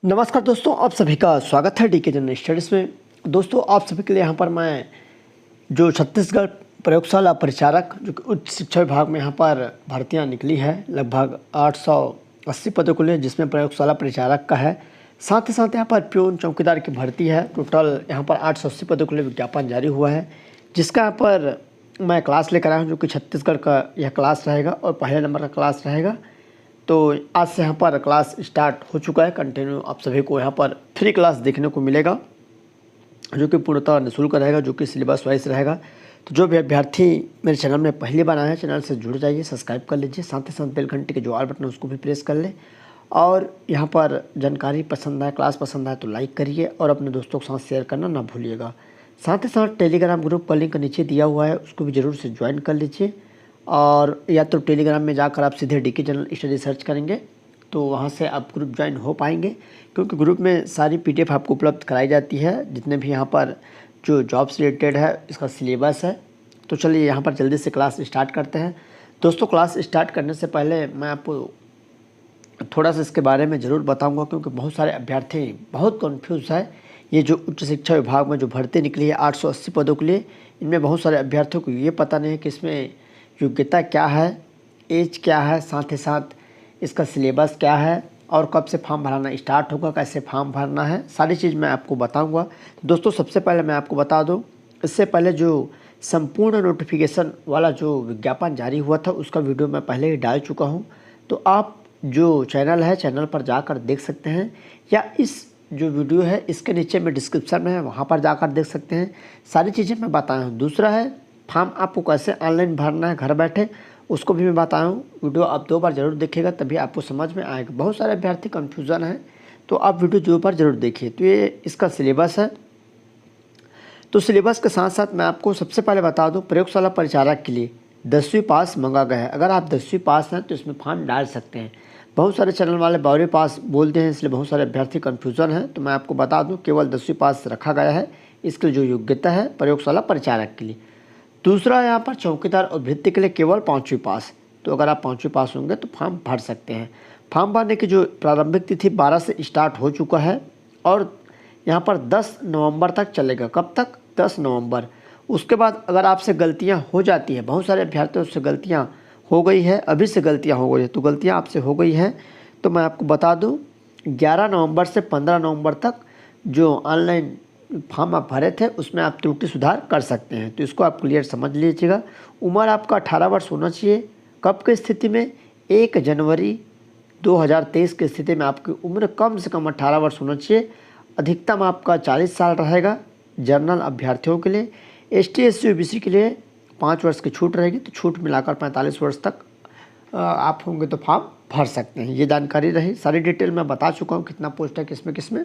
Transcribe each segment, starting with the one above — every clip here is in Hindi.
नमस्कार दोस्तों, आप सभी का स्वागत है डीके जनरल स्टडीज़ में। दोस्तों, आप सभी के लिए यहाँ पर मैं जो छत्तीसगढ़ प्रयोगशाला परिचारक जो कि उच्च शिक्षा विभाग में यहाँ पर भर्तियाँ निकली है, लगभग 880 पदों को लिए, जिसमें प्रयोगशाला परिचारक का है। साथ ही साथ यहाँ पर प्यून चौकीदार की भर्ती है। टोटल यहाँ पर 880 पदों के लिए विज्ञापन जारी हुआ है, जिसका यहाँ पर मैं क्लास लेकर आया हूँ, जो कि छत्तीसगढ़ का यह क्लास रहेगा और पहले नंबर का क्लास रहेगा। तो आज से यहाँ पर क्लास स्टार्ट हो चुका है कंटिन्यू। आप सभी को यहाँ पर फ्री क्लास देखने को मिलेगा, जो कि पूर्णतः निःशुल्क रहेगा, जो कि सिलेबस वाइज रहेगा। तो जो भी अभ्यर्थी मेरे चैनल में पहली बार आए हैं, चैनल से जुड़ जाइए, सब्सक्राइब कर लीजिए। साथ ही साथ बेल घंटे के जो ऑल बटन है उसको भी प्रेस कर लें। और यहाँ पर जानकारी पसंद आए, क्लास पसंद आए तो लाइक करिए और अपने दोस्तों के साथ शेयर करना ना भूलिएगा। साथ ही साथ टेलीग्राम ग्रुप का लिंक नीचे दिया हुआ है, उसको भी ज़रूर से ज्वाइन कर लीजिए। और या तो टेलीग्राम में जाकर आप सीधे डीके जनरल स्टडी सर्च करेंगे तो वहाँ से आप ग्रुप ज्वाइन हो पाएंगे, क्योंकि ग्रुप में सारी पीडीएफ आपको उपलब्ध कराई जाती है, जितने भी यहाँ पर जो जॉब से रिलेटेड है इसका सिलेबस है। तो चलिए यहाँ पर जल्दी से क्लास स्टार्ट करते हैं। दोस्तों, क्लास स्टार्ट करने से पहले मैं आपको थोड़ा सा इसके बारे में ज़रूर बताऊँगा, क्योंकि बहुत सारे अभ्यर्थी बहुत कन्फ्यूज़ है। ये जो उच्च शिक्षा विभाग में जो भर्ती निकली है 880 पदों के लिए, इनमें बहुत सारे अभ्यर्थियों को ये पता नहीं है कि इसमें योग्यता क्या है, एज क्या है, साथ ही साथ इसका सिलेबस क्या है और कब से फॉर्म भराना स्टार्ट होगा, कैसे फॉर्म भरना है, सारी चीज़ मैं आपको बताऊंगा। तो दोस्तों, सबसे पहले मैं आपको बता दूं, इससे पहले जो संपूर्ण नोटिफिकेशन वाला जो विज्ञापन जारी हुआ था उसका वीडियो मैं पहले ही डाल चुका हूं। तो आप जो चैनल है, चैनल पर जाकर देख सकते हैं, या इस जो वीडियो है इसके नीचे में डिस्क्रिप्शन में है, वहाँ पर जाकर देख सकते हैं। सारी चीज़ें मैं बताया हूँ। दूसरा है, फॉर्म आपको कैसे ऑनलाइन भरना है घर बैठे, उसको भी मैं बताया हूँ। वीडियो आप 2 बार ज़रूर देखिएगा, तभी आपको समझ में आएगा। बहुत सारे अभ्यर्थी कन्फ्यूज़न है, तो आप वीडियो 2 बार ज़रूर देखिए। तो ये इसका सिलेबस है। तो सिलेबस के साथ साथ मैं आपको सबसे पहले बता दूँ, प्रयोगशाला परिचारक के लिए 10वीं पास मांगा गया है। अगर आप 10वीं पास हैं तो इसमें फॉर्म डाल सकते हैं। बहुत सारे चैनल वाले 12वीं पास बोलते हैं, इसलिए बहुत सारे अभ्यर्थी कन्फ्यूज़न है। तो मैं आपको बता दूँ, केवल 10वीं पास रखा गया है इसके लिए जो योग्यता है प्रयोगशाला परिचारक के लिए। दूसरा, यहाँ पर चौकीदार और भृत्य के लिए केवल 5वीं पास। तो अगर आप 5वीं पास होंगे तो फॉर्म भर सकते हैं। फॉर्म भरने की जो प्रारंभिक तिथि 12 से स्टार्ट हो चुका है और यहाँ पर 10 नवंबर तक चलेगा। कब तक? 10 नवंबर। उसके बाद अगर आपसे गलतियाँ हो जाती है, बहुत सारे अभ्यर्थियों से गलतियाँ हो गई है, अभी से गलतियाँ हो गई है, तो गलतियाँ आपसे हो गई हैं तो मैं आपको बता दूँ, 11 नवंबर से 15 नवंबर तक जो ऑनलाइन फॉर्म आप भरे थे उसमें आप त्रुटि सुधार कर सकते हैं। तो इसको आप क्लियर समझ लीजिएगा। उम्र आपका 18 वर्ष होना चाहिए। कब की स्थिति में? 1 जनवरी 2023 की स्थिति में आपकी उम्र कम से कम 18 वर्ष होना चाहिए। अधिकतम आपका 40 साल रहेगा जनरल अभ्यर्थियों के लिए। ST SC OBC के लिए 5 वर्ष की छूट रहेगी, तो छूट मिलाकर 45 वर्ष तक आप होंगे तो फॉर्म भर सकते हैं। ये जानकारी रही। सारी डिटेल मैं बता चुका हूँ, कितना पोस्ट है किसमें।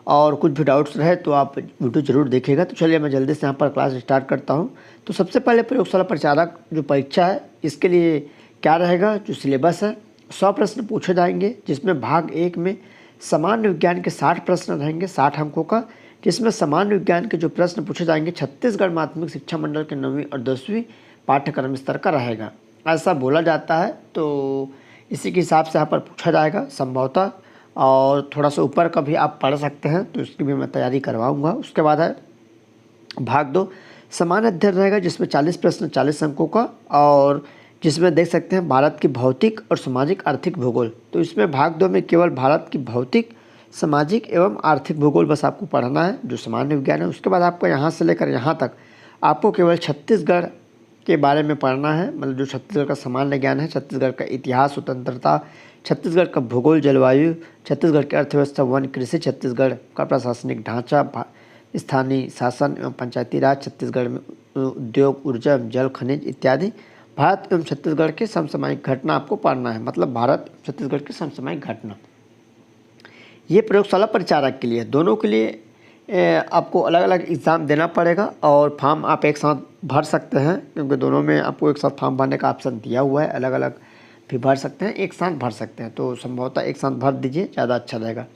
और कुछ भी डाउट्स रहे तो आप वीडियो ज़रूर देखिएगा। तो चलिए मैं जल्दी से यहाँ पर क्लास स्टार्ट करता हूँ। तो सबसे पहले प्रयोगशाला परिचारक जो परीक्षा है इसके लिए क्या रहेगा, जो सिलेबस है, 100 प्रश्न पूछे जाएंगे, जिसमें भाग 1 में सामान्य विज्ञान के 60 प्रश्न रहेंगे, 60 अंकों का, जिसमें सामान्य विज्ञान के जो प्रश्न पूछे जाएंगे छत्तीसगढ़ माध्यमिक शिक्षा मंडल के 9वीं और 10वीं पाठ्यक्रम स्तर का रहेगा, ऐसा बोला जाता है। तो इसी के हिसाब से यहाँ पर पूछा जाएगा संभवतः, और थोड़ा सा ऊपर का भी आप पढ़ सकते हैं, तो इसकी भी मैं तैयारी करवाऊंगा। उसके बाद है भाग 2, सामान्य अध्ययन रहेगा, जिसमें 40 प्रश्न 40 अंकों का, और जिसमें देख सकते हैं भारत की भौतिक और सामाजिक आर्थिक भूगोल। तो इसमें भाग 2 में केवल भारत की भौतिक, सामाजिक एवं आर्थिक भूगोल बस आपको पढ़ना है, जो सामान्य विज्ञान है। उसके बाद आपको यहाँ से लेकर यहाँ तक आपको केवल छत्तीसगढ़ के बारे में पढ़ना है, मतलब जो छत्तीसगढ़ का सामान्य ज्ञान है, छत्तीसगढ़ का इतिहास, स्वतंत्रता, छत्तीसगढ़ का भूगोल, जलवायु, छत्तीसगढ़ की अर्थव्यवस्था, वन कृषि, छत्तीसगढ़ का प्रशासनिक ढांचा, स्थानीय शासन एवं पंचायती राज, छत्तीसगढ़ में उद्योग, ऊर्जा, जल, खनिज इत्यादि, भारत एवं छत्तीसगढ़ के समसामयिक घटना आपको पढ़ना है, मतलब भारत छत्तीसगढ़ की समसामयिक घटना। ये प्रयोगशाला परिचारक के लिए, दोनों के लिए आपको अलग अलग एग्ज़ाम देना पड़ेगा और फॉर्म आप एक साथ भर सकते हैं, क्योंकि दोनों में आपको एक साथ फॉर्म भरने का ऑप्शन दिया हुआ है। अलग अलग भी भर सकते हैं, एक साथ भर सकते हैं, तो संभवतः एक साथ भर दीजिए, ज़्यादा अच्छा रहेगा।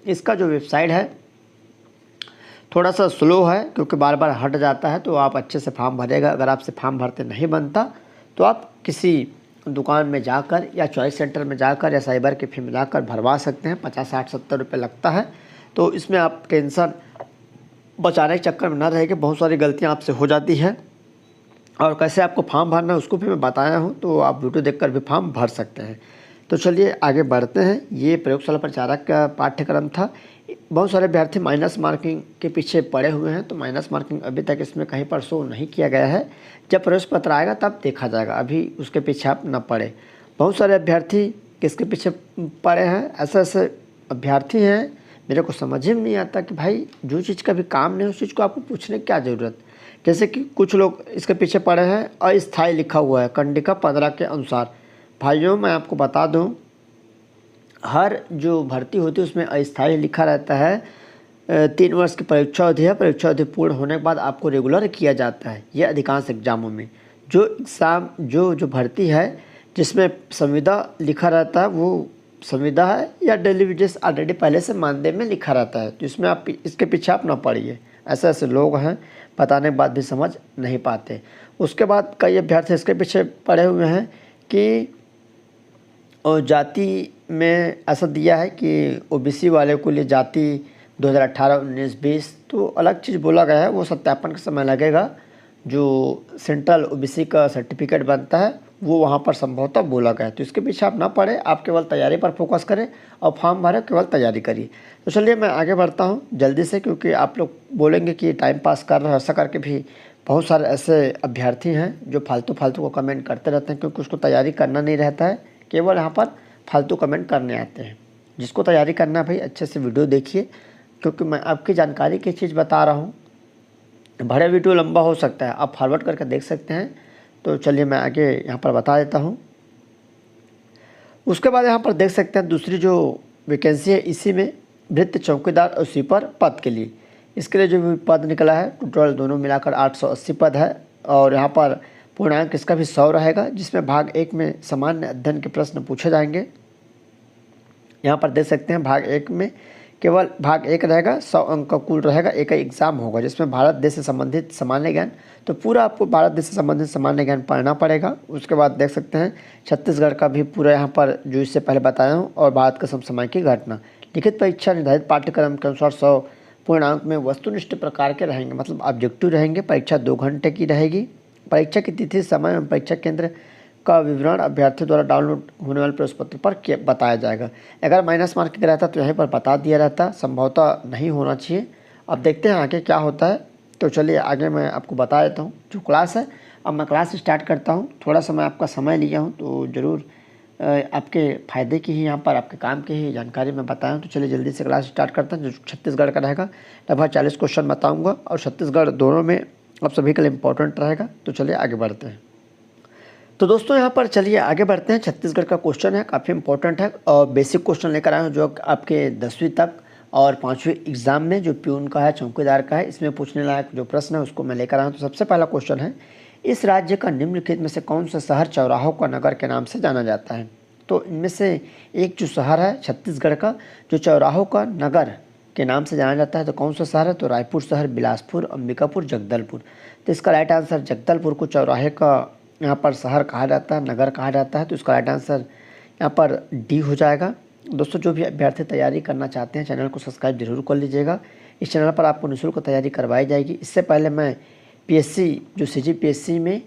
इसका जो वेबसाइट है थोड़ा सा स्लो है, क्योंकि बार बार हट जाता है, तो आप अच्छे से फॉर्म भरेगा। अगर आपसे फॉर्म भरते नहीं बनता तो आप किसी दुकान में जाकर या चॉइस सेंटर में जाकर या साइबर कैफे में जाकर भरवा सकते हैं। 50, 60, 70 रुपये लगता है। तो इसमें आप टेंशन बचाने के चक्कर में ना रहेंगे, बहुत सारी गलतियां आपसे हो जाती है। और कैसे आपको फॉर्म भरना है उसको भी मैं बताया हूं, तो आप वीडियो देखकर भी फॉर्म भर सकते हैं। तो चलिए आगे बढ़ते हैं। ये प्रयोगशाला प्रचारक का पाठ्यक्रम था। बहुत सारे अभ्यर्थी माइनस मार्किंग के पीछे पड़े हुए हैं, तो माइनस मार्किंग अभी तक इसमें कहीं पर शो नहीं किया गया है। जब प्रवेश पत्र आएगा तब देखा जाएगा, अभी उसके पीछे आप न पड़े। बहुत सारे अभ्यर्थी किसके पीछे पड़े हैं? ऐसे ऐसे अभ्यर्थी हैं, मेरे को समझ ही नहीं आता कि भाई जो चीज़ का भी काम नहीं उस चीज़ को आपको पूछने की क्या ज़रूरत। जैसे कि कुछ लोग इसके पीछे पड़े हैं, अस्थायी लिखा हुआ है कंडिका 15 के अनुसार। भाइयों मैं आपको बता दूं, हर जो भर्ती होती है उसमें अस्थायी लिखा रहता है। 3 वर्ष की परीक्षा अवधि है। परीक्षा अवधि पूर्ण होने के बाद आपको रेगुलर किया जाता है। ये अधिकांश एग्जामों में जो एग्ज़ाम जो भर्ती है जिसमें संविदा लिखा रहता है वो संविदा है, या डेली वेजेस ऑलरेडी पहले से मानदेय में लिखा रहता है। तो इसमें आप इसके पीछे आप ना पड़िए। ऐसे ऐसे लोग हैं, बताने के बाद भी समझ नहीं पाते। उसके बाद कई अभ्यर्थी इसके पीछे पड़े हुए हैं कि और जाति में ऐसा दिया है कि ओबीसी वाले को लिए जाति 2018, 19, 20 तो अलग चीज़ बोला गया है, वो सत्यापन का समय लगेगा। जो सेंट्रल ओबीसी का सर्टिफिकेट बनता है वो वहाँ पर संभवतः बोला गया है। तो इसके पीछे आप ना पढ़ें, आप केवल तैयारी पर फोकस करें और फॉर्म भरें, केवल तैयारी करिए। तो चलिए मैं आगे बढ़ता हूँ जल्दी से, क्योंकि आप लोग बोलेंगे कि टाइम पास कर रहे हैं। ऐसा करके भी बहुत सारे ऐसे अभ्यर्थी हैं जो फालतू को कमेंट करते रहते हैं, क्योंकि उसको तैयारी करना नहीं रहता है, केवल यहाँ पर फालतू कमेंट करने आते हैं। जिसको तैयारी करना है भाई अच्छे से वीडियो देखिए, क्योंकि मैं आपकी जानकारी की चीज़ बता रहा हूँ। बड़े वीडियो लंबा हो सकता है, आप फॉरवर्ड करके देख सकते हैं। तो चलिए मैं आगे यहाँ पर बता देता हूँ। उसके बाद यहाँ पर देख सकते हैं दूसरी जो वैकेंसी है, इसी में वृत्त चौकीदार और स्वीपर पद के लिए। इसके लिए जो भी पद निकला है टोटल दोनों मिलाकर 880 पद है। और यहाँ पर पूर्णांक इसका भी 100 रहेगा, जिसमें भाग 1 में सामान्य अध्ययन के प्रश्न पूछे जाएंगे। यहाँ पर देख सकते हैं भाग 1 में केवल भाग 1 रहेगा, 100 अंक का कुल रहेगा। एक ही एग्ज़ाम होगा जिसमें भारत देश से संबंधित सामान्य ज्ञान, तो पूरा आपको भारत देश से संबंधित सामान्य ज्ञान पढ़ना पड़ेगा। उसके बाद देख सकते हैं छत्तीसगढ़ का भी पूरा यहाँ पर जो इससे पहले बताया हूँ, और भारत का समसामयिक की घटना। लिखित परीक्षा निर्धारित पाठ्यक्रम के अनुसार 100 पूर्णांक में वस्तुनिष्ठ प्रकार के रहेंगे, मतलब ऑब्जेक्टिव रहेंगे। परीक्षा 2 घंटे की रहेगी। परीक्षा की तिथि, समय एवं परीक्षा केंद्र का विवरण अभ्यर्थी द्वारा डाउनलोड होने वाले प्रवेश पत्र पर बताया जाएगा। अगर माइनस मार्किंग रहता तो यहीं पर बता दिया रहता, संभवतः नहीं होना चाहिए। अब देखते हैं आगे क्या होता है। तो चलिए आगे मैं आपको बता देता हूँ जो क्लास है। अब मैं क्लास स्टार्ट करता हूँ। थोड़ा सा मैं आपका समय लिया हूँ, तो ज़रूर आपके फ़ायदे की ही यहाँ पर आपके काम की ही जानकारी मैं बताया हूँ। तो चलिए जल्दी से क्लास स्टार्ट करते हैं। जो छत्तीसगढ़ का रहेगा लगभग 40 क्वेश्चन बताऊँगा, और छत्तीसगढ़ दोनों में आप सभी के लिए इम्पोर्टेंट रहेगा। तो चलिए आगे बढ़ते हैं। तो दोस्तों यहाँ पर चलिए आगे बढ़ते हैं। छत्तीसगढ़ का क्वेश्चन है, काफ़ी इंपॉर्टेंट है, और बेसिक क्वेश्चन लेकर आए हैं जो आपके 10वीं तक और 5वीं एग्जाम में जो प्यून का है, चौकीदार का है, इसमें पूछने लायक जो प्रश्न है उसको मैं लेकर आया हूँ। तो सबसे पहला क्वेश्चन है, इस राज्य का निम्नलिखित में से कौन सा शहर चौराहों का नगर के नाम से जाना जाता है? तो इनमें से एक जो शहर है छत्तीसगढ़ का जो चौराहों का नगर के नाम से जाना जाता है, तो कौन सा शहर है? तो रायपुर शहर, बिलासपुर, अंबिकापुर, जगदलपुर। तो इसका राइट आंसर जगदलपुर को चौराहे का यहाँ पर शहर कहा जाता है, नगर कहा जाता है। तो इसका राइट आंसर यहाँ पर डी हो जाएगा। दोस्तों जो भी अभ्यर्थी तैयारी करना चाहते हैं चैनल को सब्सक्राइब जरूर कर लीजिएगा। इस चैनल पर आपको निःशुल्क तैयारी करवाई जाएगी। इससे पहले मैं पीएससी जो सीजीपीएससी में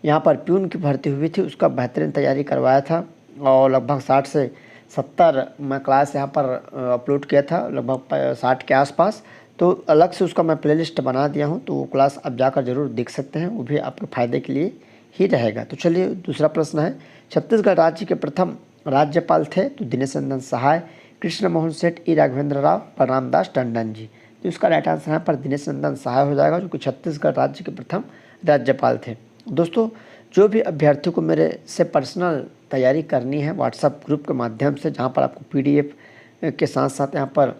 यहाँ पर प्यून की भर्ती हुई थी उसका बेहतरीन तैयारी करवाया था, और लगभग 60 से 70 मैं क्लास यहाँ पर अपलोड किया था, लगभग 60 के आसपास। तो अलग से उसका मैं प्लेलिस्ट बना दिया हूँ, तो वो क्लास आप जाकर ज़रूर देख सकते हैं, वो भी आपके फ़ायदे के लिए ही रहेगा। तो चलिए दूसरा प्रश्न है, छत्तीसगढ़ राज्य के प्रथम राज्यपाल थे? तो दिनेश नंदन सहाय, कृष्ण मोहन सेठ, ई राघवेंद्र राव, बलरामदास टंडन जी। तो इसका राइट आंसर यहाँ पर दिनेश नंदन सहाय हो जाएगा, जो कि छत्तीसगढ़ राज्य के प्रथम राज्यपाल थे। दोस्तों जो भी अभ्यर्थियों को मेरे से पर्सनल तैयारी करनी है व्हाट्सएप ग्रुप के माध्यम से, जहाँ पर आपको पीडीएफ के साथ साथ यहाँ पर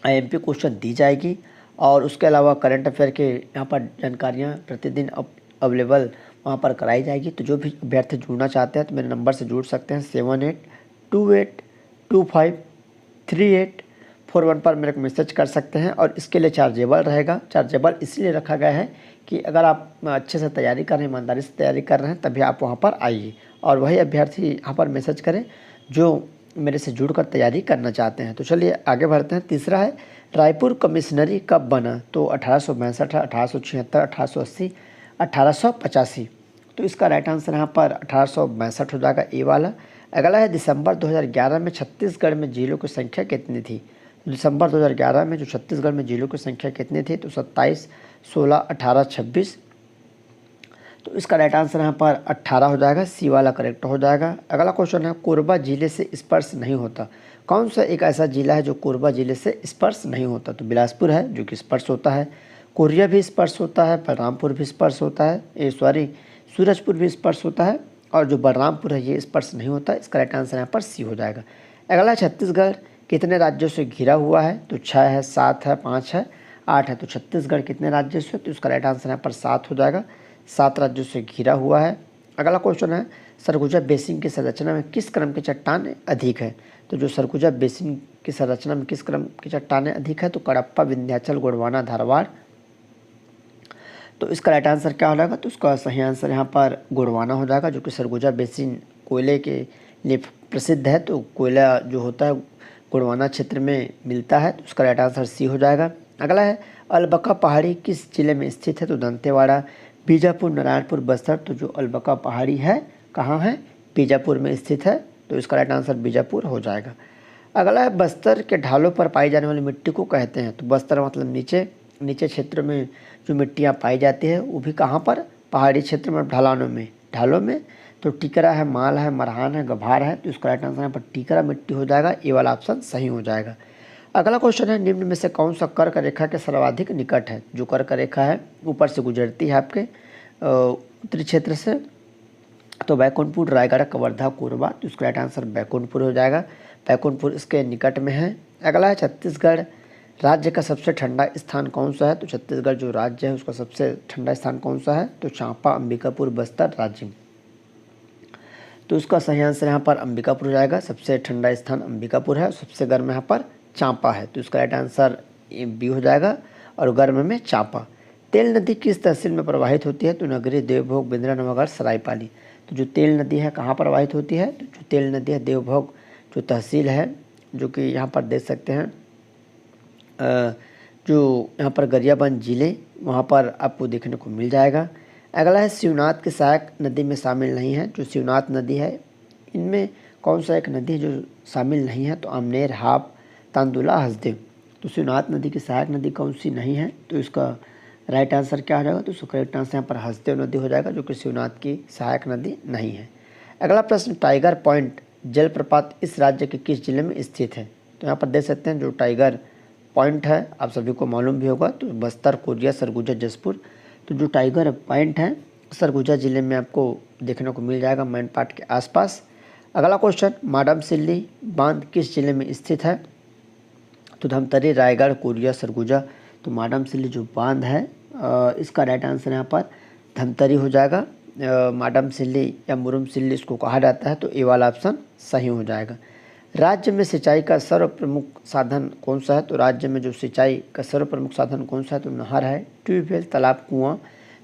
आईएमपी क्वेश्चन दी जाएगी, और उसके अलावा करंट अफेयर के यहाँ पर जानकारियाँ प्रतिदिन अवेलेबल वहाँ पर कराई जाएगी। तो जो भी अभ्यर्थी जुड़ना चाहते हैं तो मेरे नंबर से जुड़ सकते हैं, 41 पर मेरे को मैसेज कर सकते हैं। और इसके लिए चार्जेबल रहेगा। चार्जेबल इसलिए रखा गया है कि अगर आप अच्छे से तैयारी कर रहे हैं, ईमानदारी से तैयारी कर रहे हैं, तभी आप वहाँ पर आइए और वही अभ्यर्थी यहाँ पर मैसेज करें जो मेरे से जुड़कर तैयारी करना चाहते हैं। तो चलिए आगे बढ़ते हैं। तीसरा है रायपुर कमिश्नरी कब बना? तो 1862, 1876, 1880, 1885। तो इसका राइट आंसर यहाँ पर 1862 हो जाएगा, ए वाला। अगला है दिसंबर 2011 में छत्तीसगढ़ में जिलों की संख्या कितनी थी? तो दिसंबर 2011 में जो छत्तीसगढ़ में जिलों की संख्या कितनी थी? तो 27, 16, 18, 26। तो इसका राइट आंसर यहाँ पर 18 हो जाएगा, सी वाला करेक्ट हो जाएगा। अगला क्वेश्चन है कोरबा जिले से स्पर्श नहीं होता। कौन सा एक ऐसा जिला है जो कोरबा जिले से स्पर्श नहीं होता? तो बिलासपुर है जो कि स्पर्श होता है, कोरिया भी स्पर्श होता है, बलरामपुर भी स्पर्श होता है, सूरजपुर भी स्पर्श होता है, और जो बलरामपुर है ये स्पर्श नहीं होता। इसका राइट आंसर यहाँ पर सी हो जाएगा। अगला छत्तीसगढ़ कितने राज्यों से घिरा हुआ है? तो 6 है, 7 है, 5 है, 8 है। तो छत्तीसगढ़ कितने राज्यों से? तो इसका राइट आंसर यहाँ पर 7 हो जाएगा, 7 राज्यों से घिरा हुआ है। अगला क्वेश्चन है सरगुजा बेसिन की संरचना में किस क्रम की चट्टानें अधिक है? तो जो सरगुजा बेसिन की संरचना में किस क्रम की चट्टानें अधिक है? तो कडप्पा, विंध्याचल, गोंडवाना, धारवाड़। तो इसका राइट आंसर क्या हो जाएगा? तो इसका सही आंसर यहाँ पर गोंडवाना हो जाएगा, जो कि सरगुजा बेसिन कोयले के लिए प्रसिद्ध है। तो कोयला जो होता है गोंडवाना क्षेत्र में मिलता है। तो उसका राइट आंसर सी हो जाएगा। अगला है अलबका पहाड़ी किस जिले में स्थित है? तो दंतेवाड़ा, बीजापुर, नारायणपुर, बस्तर। तो जो अलबका पहाड़ी है कहाँ है? बीजापुर में स्थित है। तो इसका राइट आंसर बीजापुर हो जाएगा। अगला है बस्तर के ढालों पर पाई जाने वाली मिट्टी को कहते हैं। तो बस्तर मतलब नीचे क्षेत्र में जो मिट्टियाँ पाई जाती है वो भी कहाँ पर? पहाड़ी क्षेत्र में, ढालों में। तो टिकरा है, माल है, मरहान है, गभार है। तो इसका राइट आंसर यहाँ पर टिकरा मिट्टी हो जाएगा, ये वाला ऑप्शन सही हो जाएगा। अगला क्वेश्चन है निम्न में से कौन सा कर्क रेखा के सर्वाधिक निकट है? जो कर्क रेखा है ऊपर से गुजरती है आपके उत्तरी क्षेत्र से। तो बैकुंठपुर, रायगढ़, कवर्धा, कोरबा। तो इसका राइट आंसर बैकुंठपुर हो जाएगा, बैकुंठपुर इसके निकट में है। अगला है छत्तीसगढ़ राज्य का सबसे ठंडा स्थान कौन सा है? तो छत्तीसगढ़ जो राज्य है उसका सबसे ठंडा स्थान कौन सा है? तो चांपा, अंबिकापुर, बस्तर, राजिम। तो इसका सही आंसर यहाँ पर अंबिकापुर हो जाएगा। सबसे ठंडा स्थान अंबिकापुर है और सबसे गर्म यहाँ पर चांपा है। तो इसका राइट आंसर बी हो जाएगा, और गर्म में चांपा। तेल नदी किस तहसील में प्रवाहित होती है? तो नगरी, देवभोग, बिंद्रा, नवागढ़, सरायपाली। तो जो तेल नदी है कहाँ प्रवाहित होती है? तो जो तेल नदी है देवभोग जो तहसील है, जो कि यहाँ पर देख सकते हैं जो यहाँ पर गरियाबंद जिले, वहाँ पर आपको देखने को मिल जाएगा। अगला है शिवनाथ की सहायक नदी में शामिल नहीं है। जो शिवनाथ नदी है इनमें कौन सा एक नदी है जो शामिल नहीं है? तो आमनेर, हाप, तांदुला, हसदेव। तो शिवनाथ नदी की सहायक नदी कौन सी नहीं है? तो इसका राइट आंसर क्या हो जाएगा? तो इसका करेक्ट आंसर यहाँ पर हसदेव नदी हो जाएगा, जो कि शिवनाथ की सहायक नदी नहीं है। अगला प्रश्न टाइगर पॉइंट जलप्रपात इस राज्य के किस जिले में स्थित है? तो यहाँ पर देख सकते हैं जो टाइगर पॉइंट है आप सभी को मालूम भी होगा, तो बस्तर, कोरिया, सरगुजा, जसपुर। तो जो टाइगर पॉइंट है सरगुजा जिले में आपको देखने को मिल जाएगा, मैनपाट के आसपास। अगला क्वेश्चन माडम सिल्ली बांध किस जिले में स्थित है? तो धमतरी, रायगढ़, कोरिया, सरगुजा। तो माडम सिल्ली जो बांध है इसका राइट आंसर यहाँ पर धमतरी हो जाएगा। माडम सिल्ली या मुरुम सिल्ली इसको कहा जाता है। तो ए वाला ऑप्शन सही हो जाएगा। राज्य में सिंचाई का सर्व प्रमुख साधन कौन सा है? तो राज्य में जो सिंचाई का सर्व प्रमुख साधन कौन सा है? तो नहर है, ट्यूबवेल, तालाब, कुआं।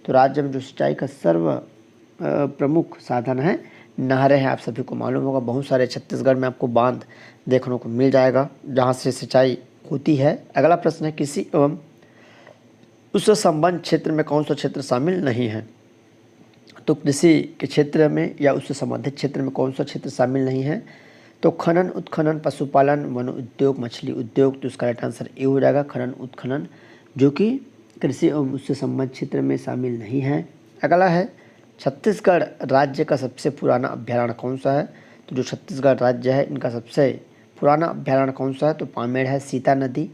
तो राज्य में जो सिंचाई का सर्व प्रमुख साधन है नहरें हैं। आप सभी को मालूम होगा बहुत सारे छत्तीसगढ़ में आपको बांध देखने को मिल जाएगा जहाँ से सिंचाई होती है। अगला प्रश्न है कृषि एवं उससे संबंध क्षेत्र में कौन सा क्षेत्र शामिल नहीं है? तो कृषि के क्षेत्र में या उससे संबंधित क्षेत्र में कौन सा क्षेत्र शामिल नहीं है? तो खनन, उत्खनन, पशुपालन, वन उद्योग, मछली उद्योग। तो इसका राइट आंसर ए हो जाएगा, खनन, उत्खनन, जो कि कृषि एवं उससे संबंधित क्षेत्र में शामिल नहीं है। अगला है छत्तीसगढ़ राज्य का सबसे पुराना अभ्यारण्य कौन सा है? तो जो छत्तीसगढ़ राज्य है इनका सबसे पुराना अभ्यारण्य कौन सा है? तो पामेड़ है, सीता नदी,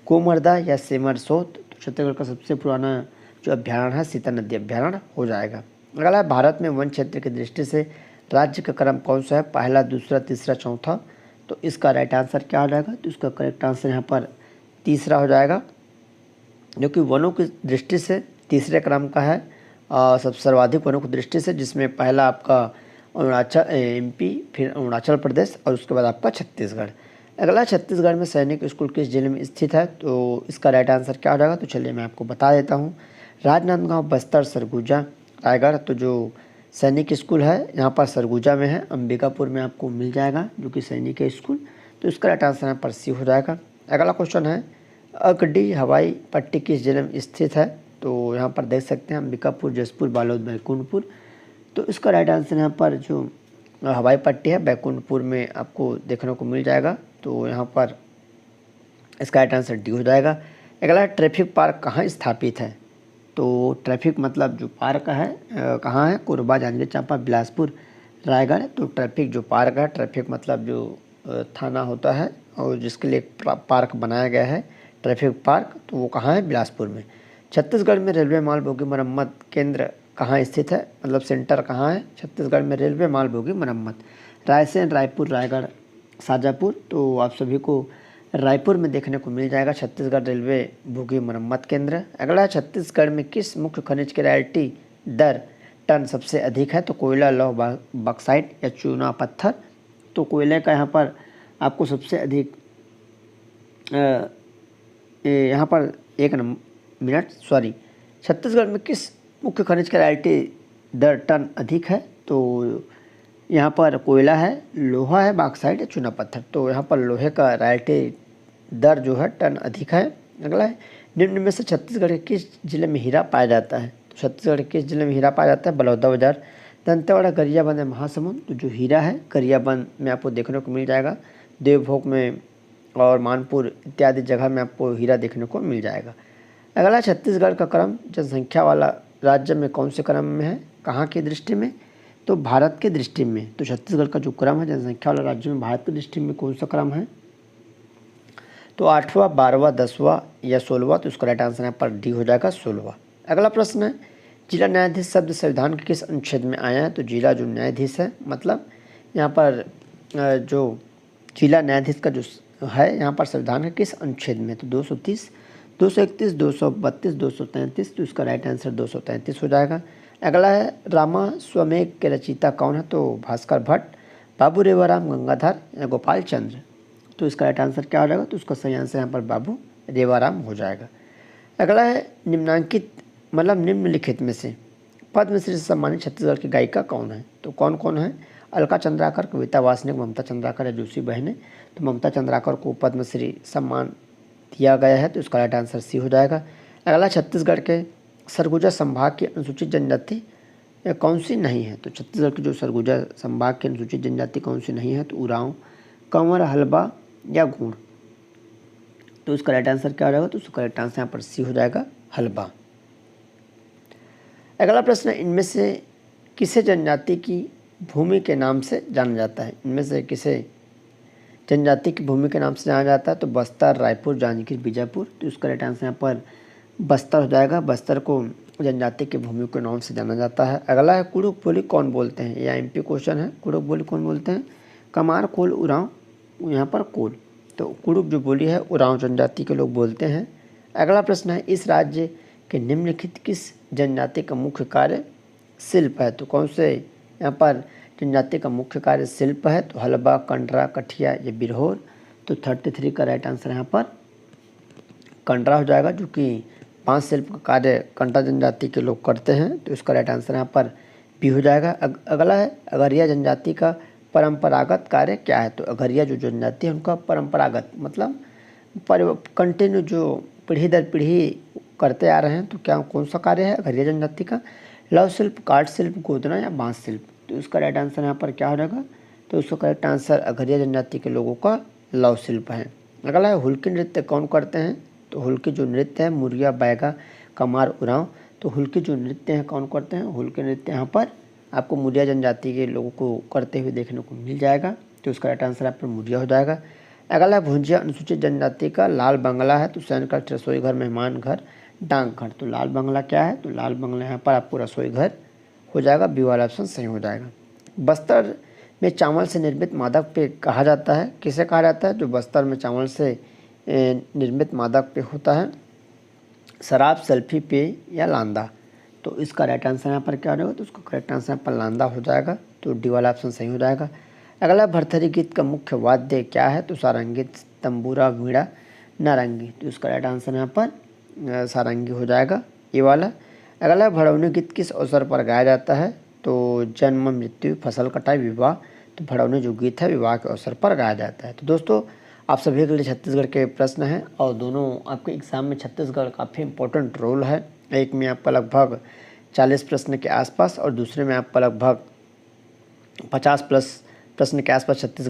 कोमरदा या सेमरसोत। तो छत्तीसगढ़ का सबसे पुराना जो अभ्यारण्य है सीता नदी अभ्यारण्य हो जाएगा। अगला है भारत में वन क्षेत्र की दृष्टि से राज्य का क्रम कौन सा है? पहला, दूसरा, तीसरा, चौथा। तो इसका राइट आंसर क्या हो जाएगा? तो इसका करेक्ट आंसर यहाँ पर तीसरा हो जाएगा, जो कि वनों की दृष्टि से तीसरे क्रम का है। सब सर्वाधिक वनों की दृष्टि से, जिसमें पहला आपका अरुणाचल, MP, फिर अरुणाचल प्रदेश और उसके बाद आपका छत्तीसगढ़। अगला छत्तीसगढ़ में सैनिक स्कूल किस जिले में स्थित है, तो इसका राइट आंसर क्या हो जाएगा, तो चलिए मैं आपको बता देता हूँ। राजनांदगांव, बस्तर, सरगुजा, रायगढ़। तो जो सैनिक स्कूल है यहाँ पर सरगुजा में है, अंबिकापुर में आपको मिल जाएगा जो कि सैनिक स्कूल। तो इसका राइट आंसर यहाँ पर सी हो जाएगा। अगला क्वेश्चन है अकडी हवाई पट्टी किस जिले में स्थित है, तो यहाँ पर देख सकते हैं अंबिकापुर, जसपुर, बालोद, बैकुंठपुर। तो इसका राइट आंसर यहाँ पर जो हवाई पट्टी है बैकुंठपुर में आपको देखने को मिल जाएगा। तो यहाँ पर इसका राइट आंसर डी हो जाएगा। अगला ट्रैफिक पार्क कहाँ स्थापित है, तो ट्रैफिक मतलब जो पार्क है कहाँ है, कोरबा, जांजगीर चांपा, बिलासपुर, रायगढ़। तो ट्रैफिक जो पार्क है, ट्रैफिक मतलब जो थाना होता है और जिसके लिए पार्क बनाया गया है ट्रैफिक पार्क, तो वो कहाँ है, बिलासपुर में। छत्तीसगढ़ में रेलवे माल बोगी मरम्मत केंद्र कहाँ स्थित है, मतलब सेंटर कहाँ है छत्तीसगढ़ में रेलवे माल बोगी मरम्मत, रायसेन, रायपुर, रायगढ़, शाजापुर। तो आप सभी को रायपुर में देखने को मिल जाएगा छत्तीसगढ़ रेलवे बोगी मरम्मत केंद्र। अगला है छत्तीसगढ़ में किस मुख्य खनिज की रॉयल्टी दर टन सबसे अधिक है, तो कोयला, लौह, बॉक्साइट या चूना पत्थर। तो कोयले का यहाँ पर आपको सबसे अधिक यहाँ पर छत्तीसगढ़ में किस मुख्य खनिज का रॉयल्टी दर टन अधिक है, तो यहाँ पर कोयला है, लोहा है, बॉक्साइट या चूना पत्थर। तो यहाँ पर लोहे का रॉयल्टी दर जो है टन अधिक है। अगला है निम्न में से छत्तीसगढ़ के किस जिले में हीरा पाया जाता है, तो छत्तीसगढ़ के किस जिले में हीरा पाया जाता है, बलौदाबाजार, दंतेवाड़ा, गरियाबंद या महासमुंद। तो जो हीरा है गरियाबंद में आपको देखने को मिल जाएगा, देवभोग में और मानपुर इत्यादि जगह में आपको हीरा देखने को मिल जाएगा। अगला छत्तीसगढ़ का क्रम जनसंख्या वाला राज्य में कौन से क्रम में है, कहाँ की दृष्टि में, तो भारत के दृष्टि में। तो छत्तीसगढ़ का जो क्रम है जनसंख्या वाला राज्य में भारत की दृष्टि में कौन सा क्रम है, तो 8वां, 12वां, 10वां या 16वां। तो इसका राइट आंसर यहाँ पर डी हो जाएगा 16वां। अगला प्रश्न है जिला न्यायाधीश शब्द संविधान के किस अनुच्छेद में आया है, तो जिला जो न्यायाधीश है मतलब यहाँ पर जो जिला न्यायाधीश का जो है यहाँ पर संविधान के किस अनुच्छेद में, तो 230, 231, 232, 233। तो इसका राइट आंसर 233 हो जाएगा। अगला है रामा स्वमेघ के रचयिता कौन है, तो भास्कर भट्ट, बाबू रेवाराम, गंगाधर या गोपाल चंद्र। तो इसका राइट आंसर क्या हो जाएगा, तो उसका सही आंसर यहाँ पर बाबू रेवाराम हो जाएगा। अगला है निम्नांकित मतलब निम्नलिखित में से पद्मश्री से सम्मानित छत्तीसगढ़ की गायिका कौन है, तो कौन कौन है, अलका चंद्राकर, कविता वासनिक, ममता चंद्राकर या जोशी बहन है। तो ममता चंद्राकर को पद्मश्री सम्मान दिया गया है, तो इसका राइट आंसर सी हो जाएगा। अगला छत्तीसगढ़ के सरगुजा संभाग की अनुसूचित जनजाति कौन सी नहीं है, तो छत्तीसगढ़ की जो सरगुजा संभाग की अनुसूचित जनजाति कौन सी नहीं है, तो उरांव, कंवर, हलबा या गूढ़। तो इसका राइट आंसर क्या हो जाएगा, तो उसका राइट आंसर यहाँ पर सी हो जाएगा, हलबा। अगला प्रश्न है इनमें से किसे जनजाति की भूमि के नाम से जाना जाता है, इनमें से किसे जनजाति की भूमि के नाम से जाना जाता है, तो बस्तर, रायपुर, जांजगीर, बीजापुर। तो इसका राइट आंसर यहाँ पर बस्तर हो जाएगा। बस्तर को जनजाति की भूमि के नाम से जाना जाता है। अगला है कुड़ुक बोली कौन बोलते हैं, यह एमपी क्वेश्चन है। कुड़ुक बोली कौन बोलते हैं, कमार, कोल, उरांव, यहाँ पर कोल। तो कुड़ुक जो बोली है उरांव जनजाति के लोग बोलते हैं। अगला प्रश्न है इस राज्य के निम्नलिखित किस जनजाति का मुख्य कार्य शिल्प है, तो कौन से यहाँ पर जनजाति का मुख्य कार्य शिल्प है, तो हलबा, कंडरा, कठिया या बिरहोर। तो 33 का राइट आंसर यहाँ पर कंडरा हो जाएगा, जो कि 5 शिल्प का कार्य कंडरा जनजाति के लोग करते हैं। तो इसका राइट आंसर यहाँ पर बी हो जाएगा। अगला है अगरिया जनजाति का परंपरागत कार्य क्या है, तो अगरिया जो जनजाति है उनका परंपरागत मतलब कंटिन्यू जो पीढ़ी दर पीढ़ी करते आ रहे हैं, तो क्या कौन सा कार्य है अगरिया जनजाति का, लौह शिल्प, काठ शिल्प, गोदना या बांस शिल्प। तो इसका राइट आंसर यहाँ पर क्या हो जाएगा, तो उसका करेक्ट आंसर अगरिया जनजाति के लोगों का लौह शिल्प है। अगला है हुल्की नृत्य कौन करते हैं, तो हुल्की जो नृत्य है मुरिया, बैगा, कमार, उरांव। तो हुल्की जो नृत्य है कौन करते हैं, हुल्की नृत्य यहाँ पर आपको मुरिया जनजाति के लोगों को करते हुए देखने को मिल जाएगा। तो उसका राइट आंसर यहाँ पर मुरिया हो जाएगा। अगला है भुंजिया अनुसूचित जनजाति का लाल बंगला है, तो सैनिक कक्ष, रसोई घर, मेहमान घर, डाकघर। तो लाल बंगला क्या है, तो लाल बंगला यहाँ पर आपको रसोई घर हो जाएगा, बी वाला ऑप्शन सही हो जाएगा। बस्तर में चावल से निर्मित मादक पेय कहा जाता है, किसे कहा जाता है, जो बस्तर में चावल से निर्मित मादक पेय होता है, शराब, सेल्फी पेय या लांदा। तो इसका राइट आंसर यहाँ पर क्या हो जाएगा, तो उसका करेक्ट आंसर यहाँ पर लांदा हो जाएगा। तो डी वाला ऑप्शन सही हो जाएगा। अगला भरथरी गीत का मुख्य वाद्य क्या है? तो सारंगी, तंबूरा, वीणा, नारंगी। तो इसका राइट आंसर यहाँ पर सारंगी हो जाएगा, ये वाला। अगला भड़ौनी गीत किस अवसर पर गाया जाता है? तो जन्म, मृत्यु, फसल कटाई, विवाह। तो भड़ौनी जो गीत है विवाह के अवसर पर गाया जाता है। तो दोस्तों आप सभी के लिए छत्तीसगढ़ के प्रश्न हैं और दोनों आपके एग्ज़ाम में छत्तीसगढ़ काफ़ी इंपॉर्टेंट रोल है। एक में आपका लगभग 40 प्रश्न के आसपास और दूसरे में आपका लगभग 50 प्लस प्रश्न के आसपास छत्तीसगढ़